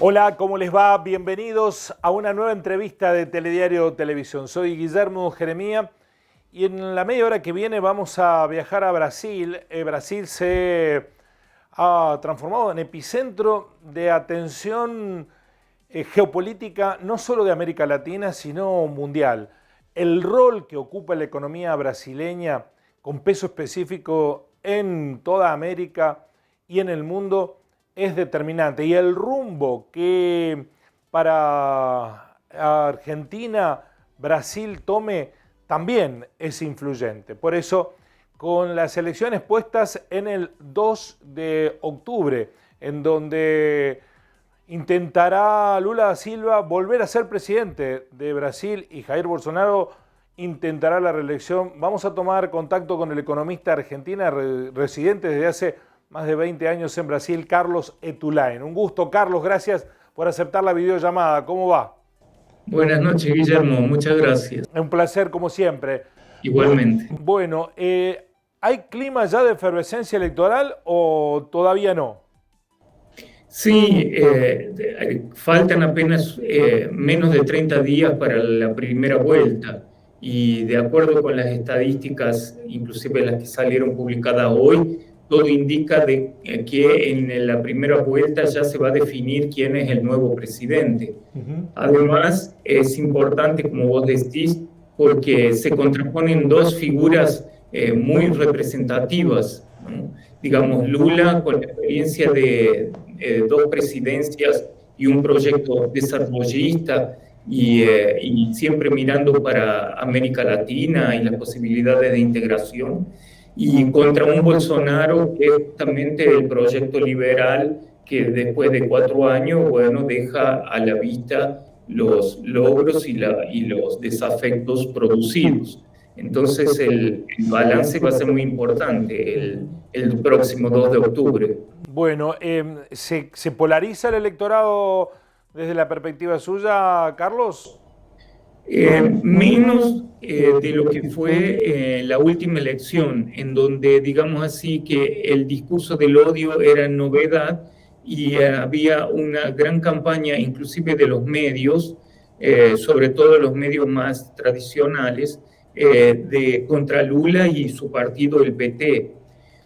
Hola, ¿cómo les va? Bienvenidos a una nueva entrevista de Telediario Televisión. Soy Guillermo Jeremía y en la media hora que viene vamos a viajar a Brasil. Brasil se ha transformado en epicentro de atención geopolítica no solo de América Latina, sino mundial. El rol que ocupa la economía brasileña con peso específico en toda América y en el mundo es determinante, y el rumbo que para Argentina Brasil tome también es influyente. Por eso, con las elecciones puestas en el 2 de octubre, en donde intentará Lula da Silva volver a ser presidente de Brasil y Jair Bolsonaro intentará la reelección, vamos a tomar contacto con el economista argentino residente desde hace más de 20 años en Brasil, Carlos Etulain. Un gusto, Carlos, gracias por aceptar la videollamada. ¿Cómo va? Buenas noches, Guillermo. Muchas gracias. Un placer, como siempre. Igualmente. Bueno, ¿hay clima ya de efervescencia electoral o todavía no? Sí, faltan apenas menos de 30 días para la primera vuelta y de acuerdo con las estadísticas, inclusive las que salieron publicadas hoy, todo indica que en la primera vuelta ya se va a definir quién es el nuevo presidente. Además, es importante, como vos decís, porque se contraponen dos figuras muy representativas, ¿no? Digamos, Lula, con la experiencia de dos presidencias y un proyecto desarrollista y siempre mirando para América Latina y las posibilidades de integración, y contra un Bolsonaro que es justamente el proyecto liberal que después de 4 años, bueno, deja a la vista los logros y los desafectos producidos. Entonces el balance va a ser muy importante el próximo 2 de octubre. Bueno, ¿se polariza el electorado desde la perspectiva suya, Carlos? Menos de lo que fue la última elección, en donde, digamos así, que el discurso del odio era novedad y había una gran campaña, inclusive de los medios, sobre todo los medios más tradicionales, contra Lula y su partido, el PT.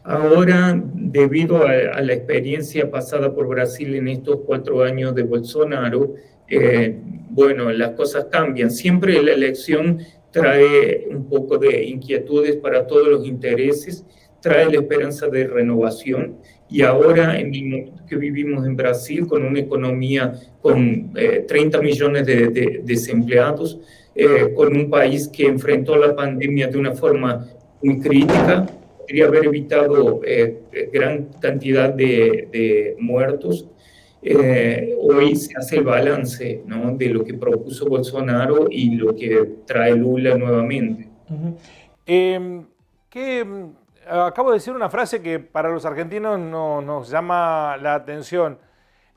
Ahora, debido a la experiencia pasada por Brasil en estos 4 años de Bolsonaro, bueno, las cosas cambian. Siempre la elección trae un poco de inquietudes para todos los intereses, trae la esperanza de renovación. Y ahora, en el momento que vivimos en Brasil, con una economía con 30 millones de desempleados, con un país que enfrentó la pandemia de una forma muy crítica, podría haber evitado gran cantidad de muertos. Hoy se hace el balance, ¿no?, de lo que propuso Bolsonaro y lo que trae Lula nuevamente. Acabo de decir una frase que para los argentinos nos llama la atención.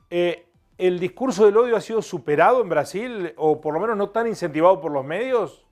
¿El discurso del odio ha sido superado en Brasil o por lo menos no tan incentivado por los medios?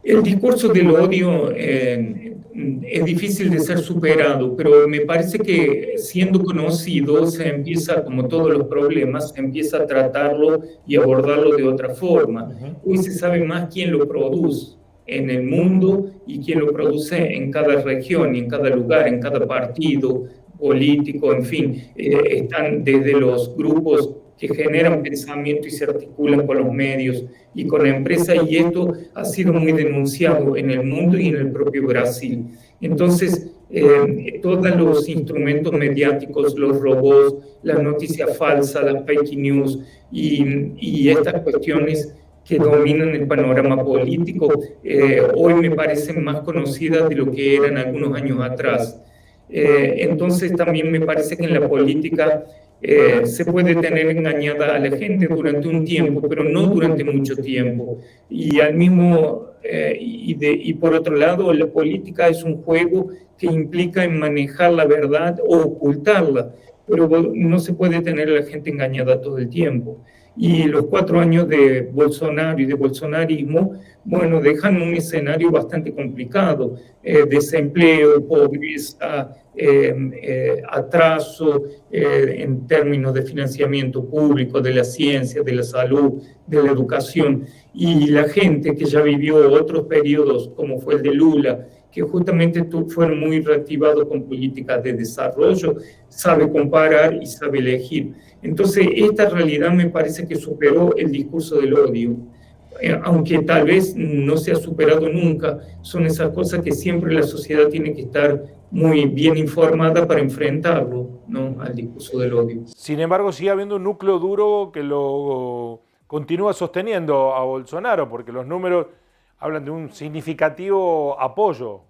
El discurso del odio es difícil de ser superado, pero me parece que siendo conocido se empieza, como todos los problemas, se empieza a tratarlo y abordarlo de otra forma. Hoy se sabe más quién lo produce en el mundo y quién lo produce en cada región y en cada lugar, en cada partido político, en fin. Están desde los grupos que generan pensamiento y se articulan con los medios y con la empresa, y esto ha sido muy denunciado en el mundo y en el propio Brasil. Entonces, todos los instrumentos mediáticos, los robots, las noticias falsas, las fake news y estas cuestiones que dominan el panorama político, hoy me parecen más conocidas de lo que eran algunos años atrás. Entonces, también me parece que en la política se puede tener engañada a la gente durante un tiempo, pero no durante mucho tiempo. Y por otro lado, la política es un juego que implica en manejar la verdad o ocultarla, pero no se puede tener a la gente engañada todo el tiempo. Y los 4 años de Bolsonaro y de bolsonarismo, bueno, dejan un escenario bastante complicado, desempleo, pobreza, atraso en términos de financiamiento público, de la ciencia, de la salud, de la educación. Y la gente que ya vivió otros periodos, como fue el de Lula, que justamente fueron muy reactivados con políticas de desarrollo, sabe comparar y sabe elegir. Entonces, esta realidad me parece que superó el discurso del odio. Aunque tal vez no se ha superado nunca, son esas cosas que siempre la sociedad tiene que estar muy bien informada para enfrentarlo, ¿no?, al discurso del odio. Sin embargo, sigue habiendo un núcleo duro que lo continúa sosteniendo a Bolsonaro, porque los números hablan de un significativo apoyo.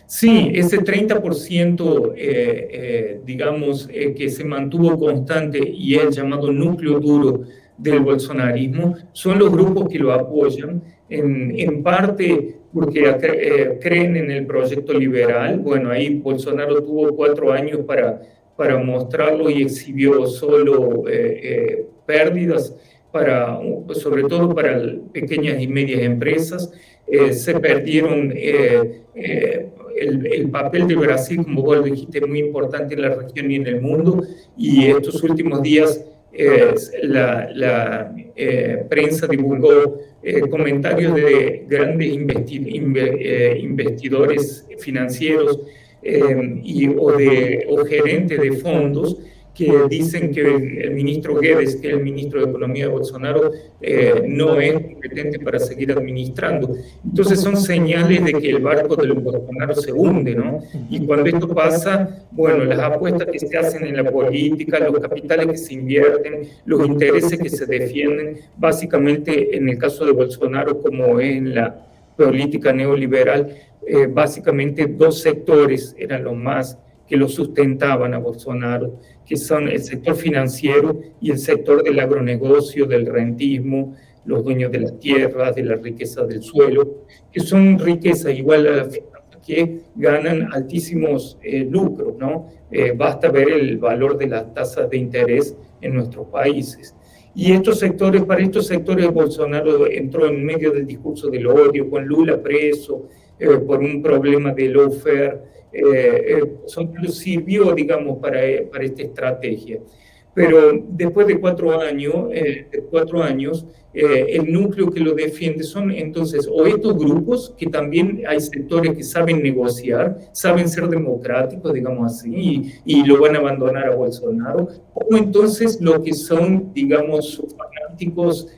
Sí, ese 30%, digamos, que se mantuvo constante y es el llamado núcleo duro del bolsonarismo, son los grupos que lo apoyan, en parte porque creen en el proyecto liberal. Bueno, ahí Bolsonaro tuvo 4 años para mostrarlo y exhibió solo pérdidas, sobre todo para pequeñas y medias empresas. Se perdieron el papel de Brasil, como vos lo dijiste, muy importante en la región y en el mundo, y estos últimos días la prensa divulgó comentarios de grandes investidores financieros o gerentes de fondos que dicen que el ministro Guedes, que es el ministro de Economía de Bolsonaro, no es competente para seguir administrando. Entonces son señales de que el barco del Bolsonaro se hunde, ¿no? Y cuando esto pasa, bueno, las apuestas que se hacen en la política, los capitales que se invierten, los intereses que se defienden, básicamente en el caso de Bolsonaro, como en la política neoliberal, básicamente 2 sectores eran los más que lo sustentaban a Bolsonaro, que son el sector financiero y el sector del agronegocio, del rentismo, los dueños de las tierras, de la riqueza del suelo, que son riquezas igual a la que ganan altísimos lucros, ¿no? Basta ver el valor de las tasas de interés en nuestros países. Y para estos sectores Bolsonaro entró en medio del discurso del odio, con Lula preso por un problema de lawfare. Sirvió, digamos, para esta estrategia. Pero después de 4 años, el núcleo que lo defiende son entonces o estos grupos, que también hay sectores que saben negociar, saben ser democráticos, digamos así, y lo van a abandonar a Bolsonaro, o entonces lo que son, digamos, sus fanáticos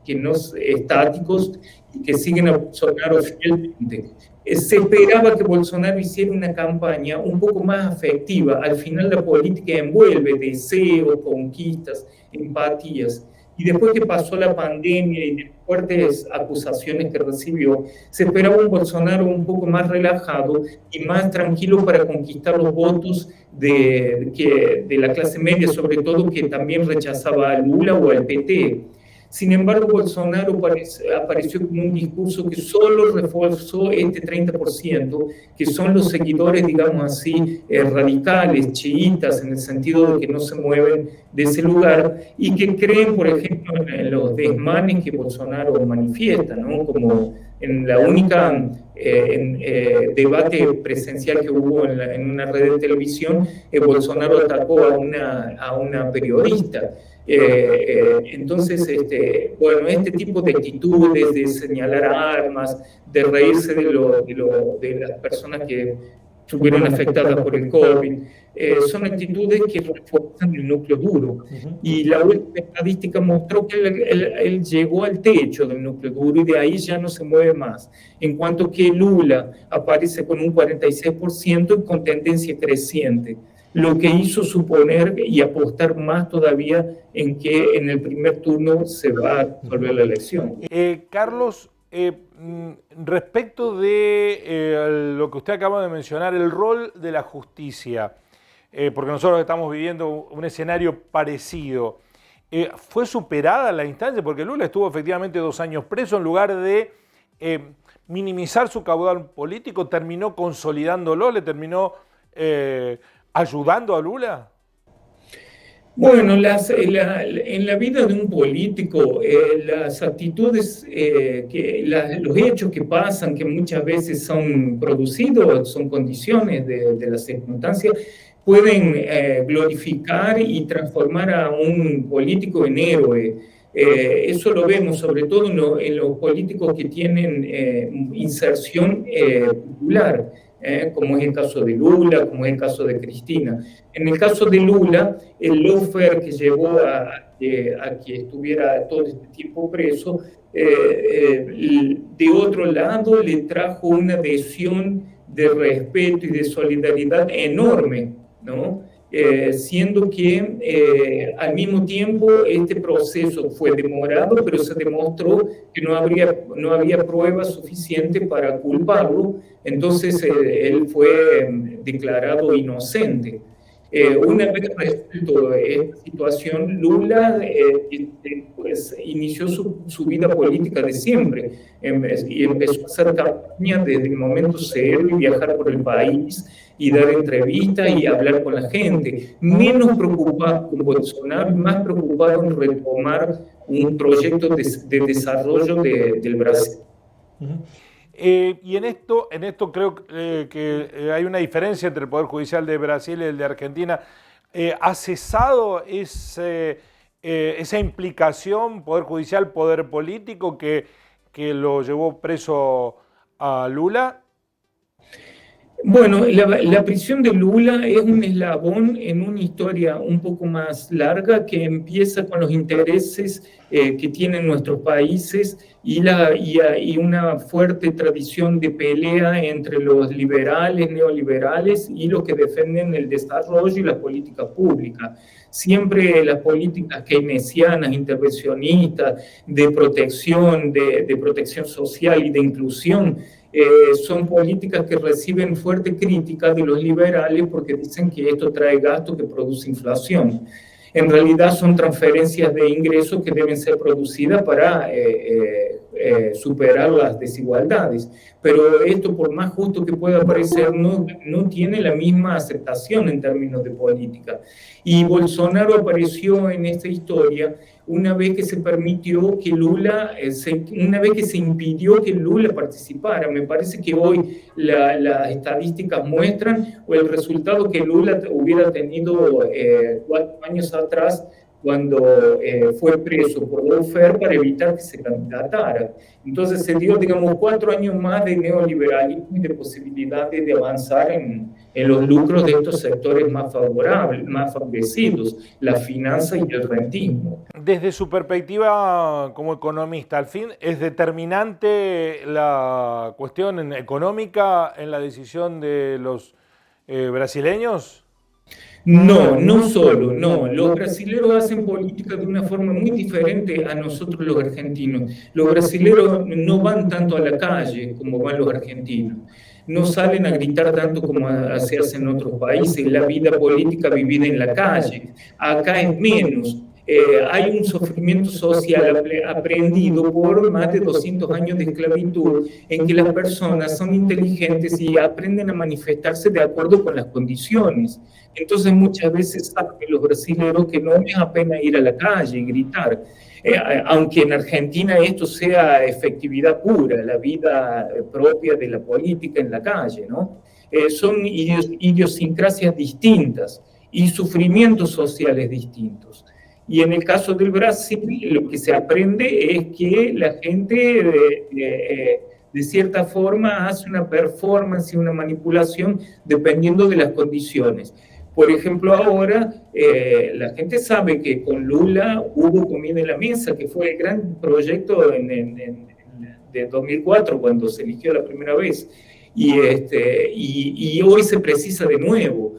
que no estáticos y que siguen a Bolsonaro fielmente. Se esperaba que Bolsonaro hiciera una campaña un poco más afectiva. Al final la política envuelve deseos, conquistas, empatías. Y después que pasó la pandemia y de fuertes acusaciones que recibió, se esperaba un Bolsonaro un poco más relajado y más tranquilo para conquistar los votos de la clase media, sobre todo, que también rechazaba a Lula o al PT. Sin embargo, Bolsonaro apareció como un discurso que solo reforzó este 30%, que son los seguidores, digamos así, radicales, chiitas, en el sentido de que no se mueven de ese lugar y que creen, por ejemplo, en los desmanes que Bolsonaro manifiesta, ¿no? Como en la única debate presencial que hubo en una red de televisión, Bolsonaro atacó a una periodista. Entonces, bueno, este tipo de actitudes de señalar armas, de reírse de las personas que estuvieron afectadas por el COVID, son actitudes que refuerzan el núcleo duro. Y la última estadística mostró que él llegó al techo del núcleo duro y de ahí ya no se mueve más. En cuanto que Lula aparece con un 46% y con tendencia creciente, lo que hizo suponer y apostar más todavía en que en el primer turno se va a resolver la elección. Carlos, respecto de lo que usted acaba de mencionar, el rol de la justicia, porque nosotros estamos viviendo un escenario parecido, ¿fue superada la instancia? Porque Lula estuvo efectivamente 2 años preso, en lugar de minimizar su caudal político, terminó consolidándolo, le terminó ayudando a Lula. Bueno, en la vida de un político, las actitudes, los hechos que pasan, que muchas veces son producidos, son condiciones de las circunstancias, pueden glorificar y transformar a un político en héroe. Eso lo vemos sobre todo en los políticos que tienen inserción popular. Como es el caso de Lula, como es el caso de Cristina. En el caso de Lula, el lawfare que llevó a que estuviera todo este tiempo preso, de otro lado le trajo una adhesión de respeto y de solidaridad enorme, ¿no? Siendo que al mismo tiempo este proceso fue demorado, pero se demostró que no había pruebas suficientes para culparlo, entonces él fue declarado inocente. Una vez resuelto esta situación, Lula pues, inició su vida política de siempre y empezó a hacer campaña desde el momento cero y viajar por el país y dar entrevistas y hablar con la gente, menos preocupado con Bolsonaro, más preocupado en retomar un proyecto de desarrollo del Brasil. Y en esto creo que hay una diferencia entre el Poder Judicial de Brasil y el de Argentina. ¿Ha cesado esa implicación, Poder Judicial, Poder Político, que lo llevó preso a Lula? Bueno, la prisión de Lula es un eslabón en una historia un poco más larga que empieza con los intereses que tienen nuestros países y una fuerte tradición de pelea entre los liberales, neoliberales y los que defienden el desarrollo y la política pública. Siempre las políticas keynesianas, intervencionistas, de protección social y de inclusión, son políticas que reciben fuerte crítica de los liberales porque dicen que esto trae gasto que produce inflación. En realidad son transferencias de ingresos que deben ser producidas para superar las desigualdades. Pero esto, por más justo que pueda parecer, no tiene la misma aceptación en términos de política. Y Bolsonaro apareció en esta historia una vez que se permitió que Lula, una vez que se impidió que Lula participara. Me parece que hoy las estadísticas muestran el resultado que Lula hubiera tenido 4 años atrás cuando fue preso por lawfare para evitar que se candidatara. Entonces se dio, digamos, 4 años más de neoliberalismo y de posibilidades de avanzar en los lucros de estos sectores más favorables, más favorecidos, la finanza y el rentismo. Desde su perspectiva como economista, al fin, ¿es determinante la cuestión económica en la decisión de los brasileños? No solo, no. Los brasileños hacen política de una forma muy diferente a nosotros los argentinos. Los brasileños no van tanto a la calle como van los argentinos. No salen a gritar tanto como se hace en otros países. La vida política vivida en la calle. Acá es menos. Hay un sufrimiento social aprendido por más de 200 años de esclavitud, en que las personas son inteligentes y aprenden a manifestarse de acuerdo con las condiciones. Entonces muchas veces saben los brasileños que no es apenas ir a la calle y gritar. Aunque en Argentina esto sea efectividad pura, la vida propia de la política en la calle, ¿no? Son idiosincrasias distintas y sufrimientos sociales distintos. Y en el caso del Brasil, lo que se aprende es que la gente de cierta forma hace una performance y una manipulación dependiendo de las condiciones. Por ejemplo, ahora la gente sabe que con Lula hubo comida en la mesa, que fue el gran proyecto de 2004, cuando se eligió la primera vez. Y hoy se precisa de nuevo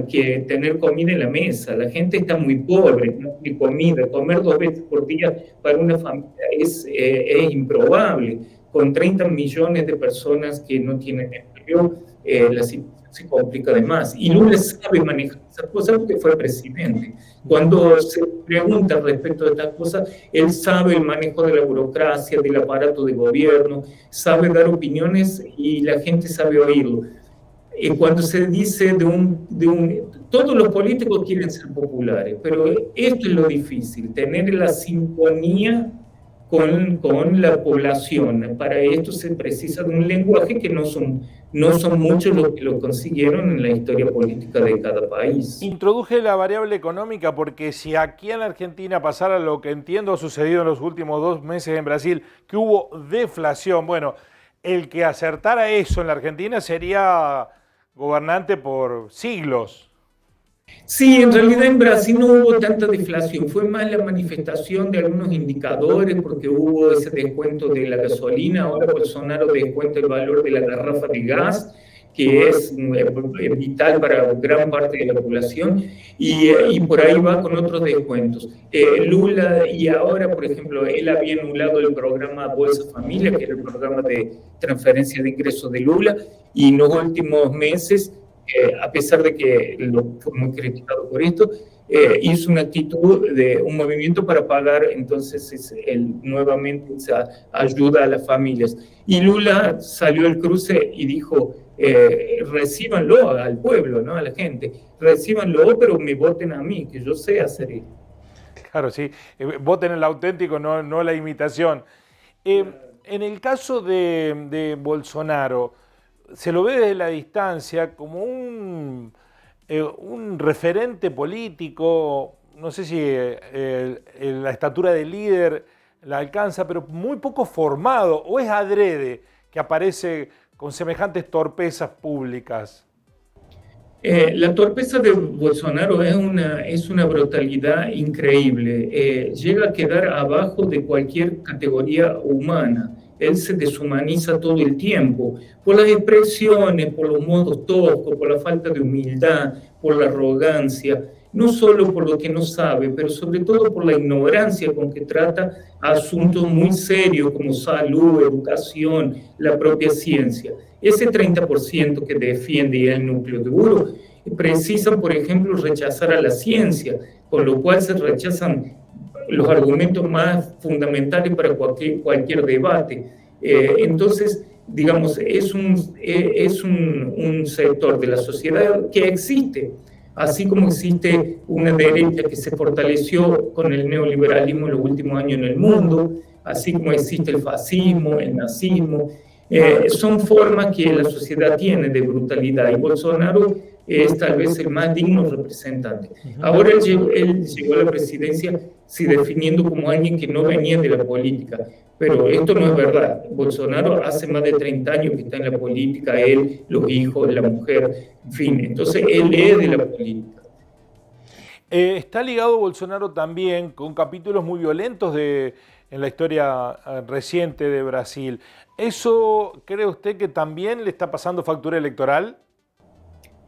que tener comida en la mesa. La gente está muy pobre, no tiene comida. Comer 2 veces por día para una familia es improbable. Con 30 millones de personas que no tienen empleo, la situación se complica de más. Y Lula sabe manejar esas cosas porque fue presidente. Cuando se pregunta respecto a estas cosas, él sabe el manejo de la burocracia, del aparato de gobierno, sabe dar opiniones y la gente sabe oírlo. Cuando se dice todos los políticos quieren ser populares, pero esto es lo difícil, tener la sintonía con la población. Para esto se precisa de un lenguaje que no son muchos los que lo consiguieron en la historia política de cada país. Introduje la variable económica porque si aquí en la Argentina pasara lo que entiendo ha sucedido en los últimos 2 meses en Brasil, que hubo deflación, bueno, el que acertara eso en la Argentina sería gobernante por siglos. Sí, en realidad en Brasil no hubo tanta deflación, fue más la manifestación de algunos indicadores porque hubo ese descuento de la gasolina, ahora Bolsonaro descuenta el valor de la garrafa de gas, que es vital para gran parte de la población, y por ahí va con otros descuentos. Lula, y ahora, por ejemplo, él había anulado el programa Bolsa Familia, que era el programa de transferencia de ingresos de Lula, y en los últimos meses, a pesar de que fue muy criticado por esto, hizo una actitud de un movimiento para pagar entonces nuevamente esa ayuda a las familias. Y Lula salió al cruce y dijo, recíbanlo al pueblo, ¿no? A la gente, recíbanlo, pero me voten a mí, que yo sé hacer esto. Claro, sí, voten el auténtico, no la imitación. En el caso de Bolsonaro, se lo ve desde la distancia como un referente político, no sé si la estatura de líder la alcanza, pero muy poco formado, o es adrede que aparece con semejantes torpezas públicas. La torpeza de Bolsonaro es una brutalidad increíble. Llega a quedar abajo de cualquier categoría humana. Él se deshumaniza todo el tiempo, por las expresiones, por los modos toscos, por la falta de humildad, por la arrogancia, no solo por lo que no sabe, pero sobre todo por la ignorancia con que trata asuntos muy serios como salud, educación, la propia ciencia. Ese 30% que defiende el núcleo duro precisan, por ejemplo, rechazar a la ciencia, con lo cual se rechazan los argumentos más fundamentales para cualquier debate. Entonces, digamos, es un sector de la sociedad que existe, así como existe una derecha que se fortaleció con el neoliberalismo en los últimos años en el mundo, así como existe el fascismo, el nazismo. Son formas que la sociedad tiene de brutalidad y Bolsonaro es tal vez el más digno representante. Ahora él llegó a la presidencia definiendo como alguien que no venía de la política, pero esto no es verdad. Bolsonaro hace más de 30 años que está en la política, él, los hijos, la mujer, en fin, entonces él es de la política. Está ligado Bolsonaro también con capítulos muy violentos en la historia reciente de Brasil. ¿Eso cree usted que también le está pasando factura electoral?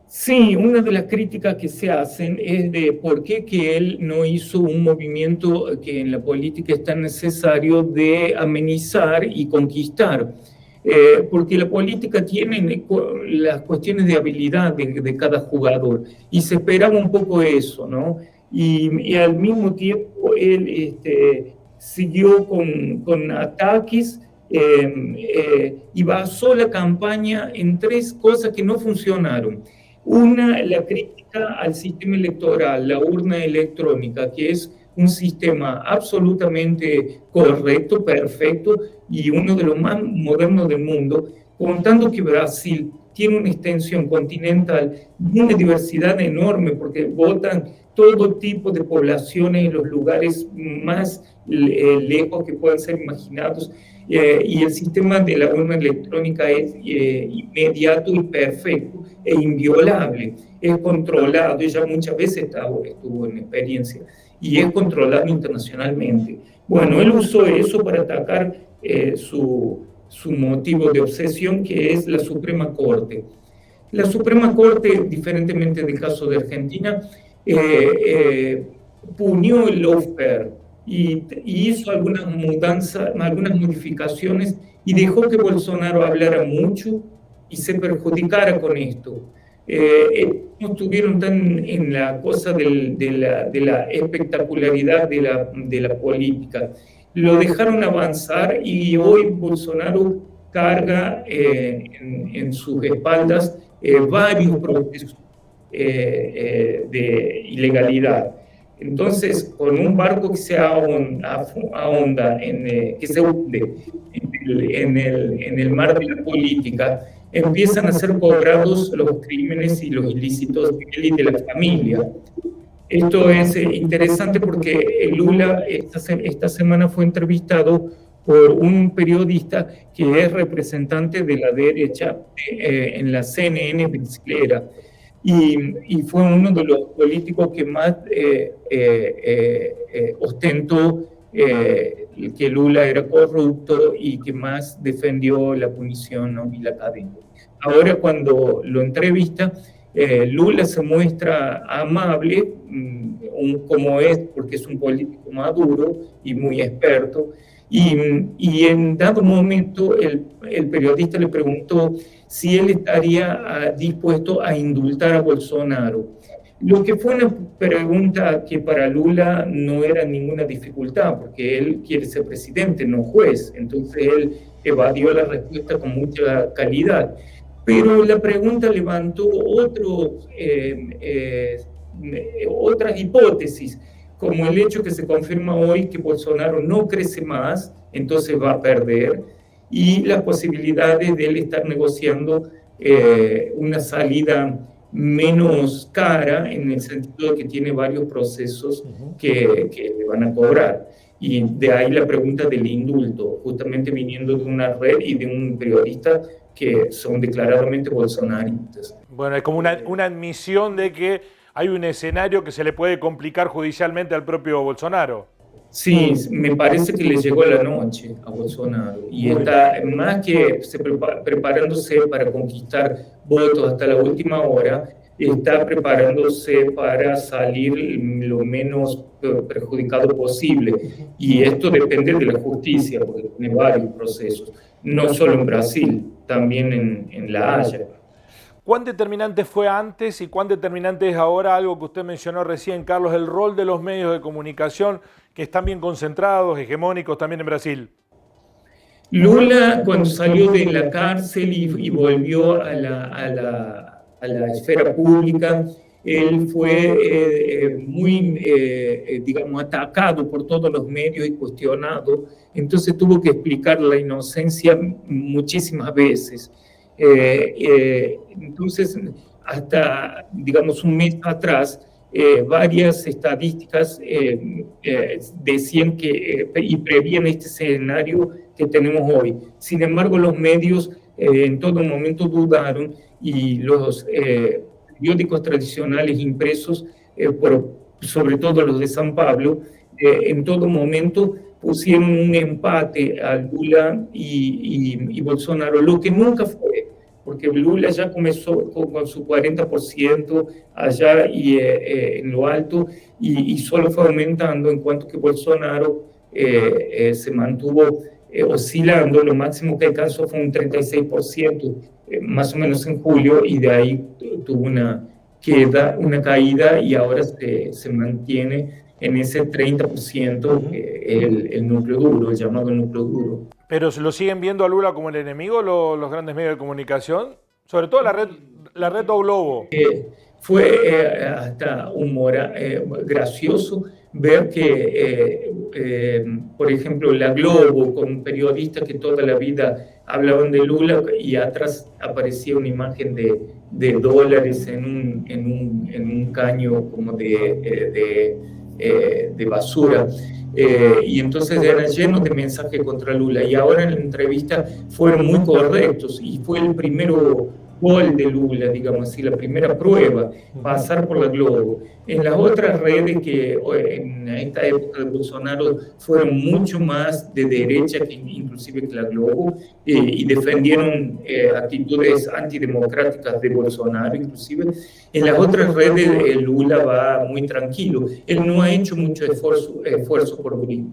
Sí, una de las críticas que se hacen es de por qué que él no hizo un movimiento que en la política es tan necesario de amenizar y conquistar. Porque la política tiene las cuestiones de habilidad de cada jugador y se esperaba un poco eso, ¿no? Y al mismo tiempo él siguió con ataques y basó la campaña en 3 cosas que no funcionaron. Una, la crítica al sistema electoral, la urna electrónica, que es un sistema absolutamente correcto, perfecto y uno de los más modernos del mundo, contando que Brasil tiene una extensión continental y una diversidad enorme porque votan todo tipo de poblaciones en los lugares más lejos que puedan ser imaginados. Y el sistema de la urna electrónica es inmediato y perfecto e inviolable, es controlado, ella muchas veces estuvo en experiencia, y es controlado internacionalmente. Bueno, él usó eso para atacar su motivo de obsesión, que es la Suprema Corte. La Suprema Corte, diferentemente del caso de Argentina, punió el lawfare, y hizo algunas mudanzas, algunas modificaciones y dejó que Bolsonaro hablara mucho y se perjudicara con esto. No estuvieron tan en la cosa de la espectacularidad de la política. Lo dejaron avanzar y hoy Bolsonaro carga en sus espaldas varios procesos de ilegalidad. Entonces, con un barco que se ahonda, que se hunde en el mar de la política, empiezan a ser cobrados los crímenes y los ilícitos de él y de la familia. Esto es interesante porque Lula esta semana fue entrevistado por un periodista que es representante de la derecha en la CNN brasilera, y fue uno de los políticos que más ostentó que Lula era corrupto y que más defendió la punición, ¿no?, y la cadena. Ahora, cuando lo entrevista, Lula se muestra amable, como es, porque es un político maduro y muy experto, y en dado momento el periodista le preguntó si él estaría dispuesto a indultar a Bolsonaro. Lo que fue una pregunta que para Lula no era ninguna dificultad, porque él quiere ser presidente, no juez. Entonces él evadió la respuesta con mucha calidad. Pero la pregunta levantó otras hipótesis, como el hecho que se confirma hoy que Bolsonaro no crece más, entonces va a perder, y las posibilidades de él estar negociando una salida menos cara, en el sentido de que tiene varios procesos que le van a cobrar. Y de ahí la pregunta del indulto, justamente viniendo de una red y de un periodista que son declaradamente bolsonaristas. Bueno, es como una admisión de que hay un escenario que se le puede complicar judicialmente al propio Bolsonaro. Sí, me parece que le llegó la noche a Bolsonaro y está más que preparándose para conquistar votos hasta la última hora, está preparándose para salir lo menos perjudicado posible. Y esto depende de la justicia, porque tiene varios procesos, no solo en Brasil, también en La Haya. ¿Cuán determinante fue antes y cuán determinante es ahora algo que usted mencionó recién, Carlos, el rol de los medios de comunicación que están bien concentrados, hegemónicos también en Brasil? Lula, cuando salió de la cárcel y volvió a la esfera pública, él fue muy, digamos, atacado por todos los medios y cuestionado. Entonces tuvo que explicar la inocencia muchísimas veces. Entonces, hasta, digamos, un mes atrás, varias estadísticas decían que y prevían este escenario que tenemos hoy. Sin embargo, los medios en todo momento dudaron, y los periódicos tradicionales impresos, sobre todo los de San Pablo, en todo momento pusieron un empate a Lula y Bolsonaro, lo que nunca fue, porque Lula ya comenzó con su 40% allá y en lo alto, y solo fue aumentando, en cuanto que Bolsonaro se mantuvo oscilando. Lo máximo que alcanzó fue un 36%, más o menos en julio, y de ahí tuvo una caída, y ahora se mantiene en ese 30%, el núcleo duro, el llamado núcleo duro. ¿Pero se lo siguen viendo a Lula como el enemigo los grandes medios de comunicación? Sobre todo la red O Globo. Fue hasta gracioso ver que, por ejemplo, la Globo, con periodistas que toda la vida hablaban de Lula, y atrás aparecía una imagen de dólares en un caño como de basura. Y entonces eran llenos de mensajes contra Lula, y ahora en la entrevista fueron muy correctos, y fue el primero gol de Lula, digamos así, la primera prueba, pasar por la Globo. En las otras redes que en esta época de Bolsonaro fueron mucho más de derecha que inclusive que la Globo, y defendieron actitudes antidemocráticas de Bolsonaro inclusive. En las otras redes Lula va muy tranquilo. Él no ha hecho mucho esfuerzo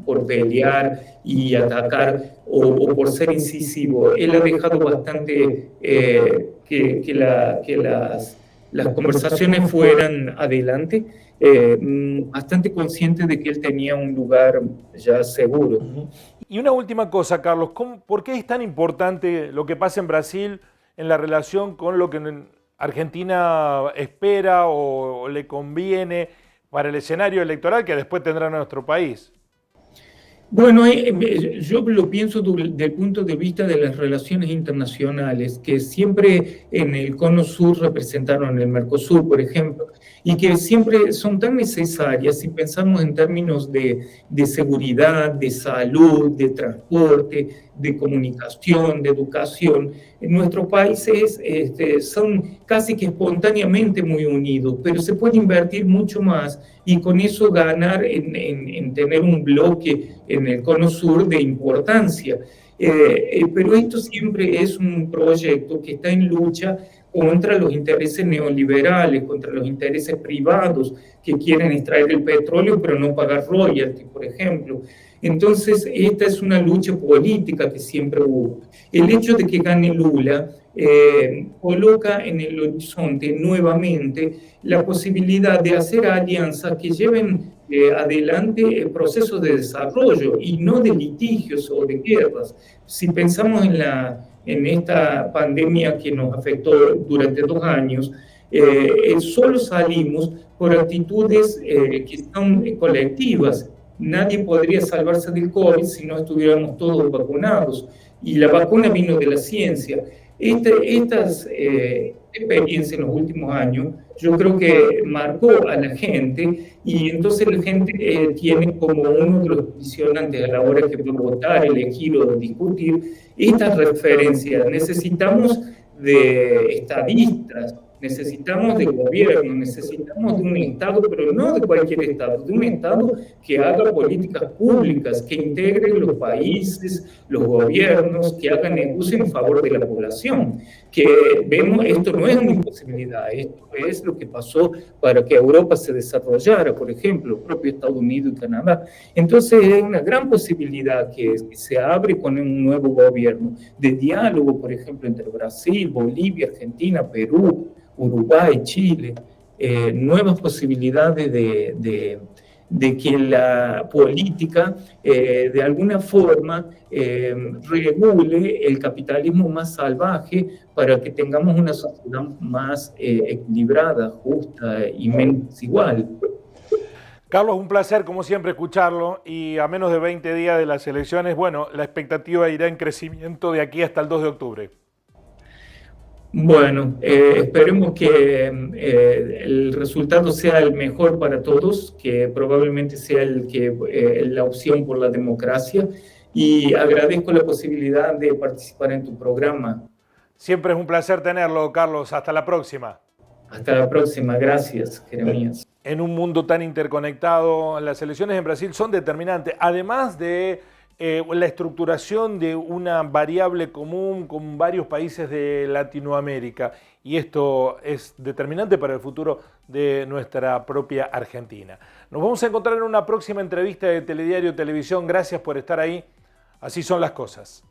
por pelear y atacar, o por ser incisivo. Él ha dejado bastante que las conversaciones fueran adelante, bastante consciente de que él tenía un lugar ya seguro. Y una última cosa, Carlos, ¿por qué es tan importante lo que pasa en Brasil en la relación con lo que Argentina espera o le conviene para el escenario electoral que después tendrá nuestro país? Bueno, yo lo pienso desde el punto de vista de las relaciones internacionales, que siempre en el Cono Sur representaron el Mercosur, por ejemplo, y que siempre son tan necesarias si pensamos en términos de seguridad, de salud, de transporte, de comunicación, de educación. Nuestros países son casi que espontáneamente muy unidos, pero se puede invertir mucho más y con eso ganar en tener un bloque en el Cono Sur de importancia. Pero esto siempre es un proyecto que está en lucha contra los intereses neoliberales, contra los intereses privados que quieren extraer el petróleo pero no pagar royalties, por ejemplo. Entonces, esta es una lucha política que siempre hubo. El hecho de que gane Lula coloca en el horizonte nuevamente la posibilidad de hacer alianzas que lleven adelante procesos de desarrollo y no de litigios o de guerras. Si pensamos en esta pandemia que nos afectó durante 2 años, solo salimos por actitudes que son colectivas. Nadie podría salvarse del COVID si no estuviéramos todos vacunados. Y la vacuna vino de la ciencia. Estas experiencias en los últimos años, yo creo que marcó a la gente y entonces la gente tiene como uno de los condicionantes a la hora que va a votar, elegir o discutir estas referencias. Necesitamos de estadistas, necesitamos de gobierno, necesitamos de un Estado, pero no de cualquier Estado, de un Estado que haga políticas públicas, que integre los países, los gobiernos, que hagan negocio en favor de la población. Que vemos, esto no es una imposibilidad, esto es lo que pasó para que Europa se desarrollara, por ejemplo, el propio Estados Unidos y Canadá. Entonces es una gran posibilidad que se abre con un nuevo gobierno de diálogo, por ejemplo, entre Brasil, Bolivia, Argentina, Perú, Uruguay, Chile, nuevas posibilidades de que la política de alguna forma regule el capitalismo más salvaje para que tengamos una sociedad más equilibrada, justa y menos desigual. Carlos, un placer como siempre escucharlo y a menos de 20 días de las elecciones, bueno, la expectativa irá en crecimiento de aquí hasta el 2 de octubre. Bueno, esperemos que el resultado sea el mejor para todos, que probablemente sea la opción por la democracia, y agradezco la posibilidad de participar en tu programa. Siempre es un placer tenerlo, Carlos. Hasta la próxima. Hasta la próxima. Gracias, Jeremías. En un mundo tan interconectado, las elecciones en Brasil son determinantes, además de la estructuración de una variable común con varios países de Latinoamérica, y esto es determinante para el futuro de nuestra propia Argentina. Nos vamos a encontrar en una próxima entrevista de Telediario Televisión. Gracias por estar ahí. Así son las cosas.